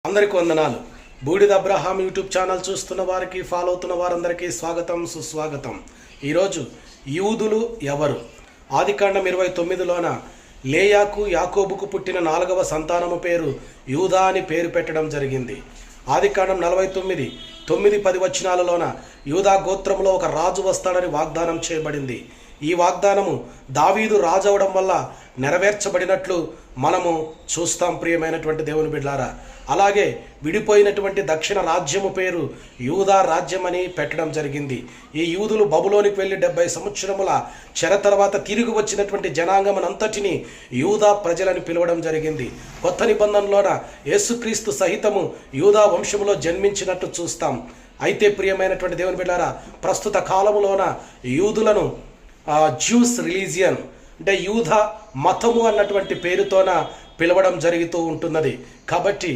అందరికీ వందనాలు. బూడిద అబ్రహాం యూట్యూబ్ ఛానల్ చూస్తున్న వారికి, ఫాలో అవుతున్న వారందరికీ స్వాగతం, సుస్వాగతం. ఈరోజు యూదులు ఎవరు? ఆదికాండం 29లోన లేయాకు యాకోబుకు పుట్టిన 4వ సంతానము పేరు యూదా అని పేరు పెట్టడం జరిగింది. ఆదికాండం 49, 9-10 వచనాలలోన యూదా గోత్రంలో ఒక రాజు వస్తాడని వాగ్దానం చేయబడింది. ఈ వాగ్దానము దావీదు రాజు అవడం వల్ల నెరవేర్చబడినట్లు మనము చూస్తాం. ప్రియమైనటువంటి దేవుని బిడ్డలారా, అలాగే విడిపోయినటువంటి దక్షిణ రాజ్యము పేరు యూదా రాజ్యం అని పెట్టడం జరిగింది. ఈ యూదులు బబులోనికి వెళ్ళి 70 సంవత్సరముల చెర తర్వాత తిరిగి వచ్చినటువంటి జనాంగమనంతటిని యూదా ప్రజలని పిలవడం జరిగింది. కొత్త నిబంధనలోన యేసుక్రీస్తు సహితము యూదా వంశములో జన్మించినట్టు చూస్తాం. అయితే ప్రియమైనటువంటి దేవుని బిడ్డలారా, ప్రస్తుత కాలములోన యూదులను జ్యూస్ రిలీజియన్ అంటే యూదా మతము అన్నటువంటి పేరుతోన పిలవడం జరుగుతూ ఉంటున్నది. కాబట్టి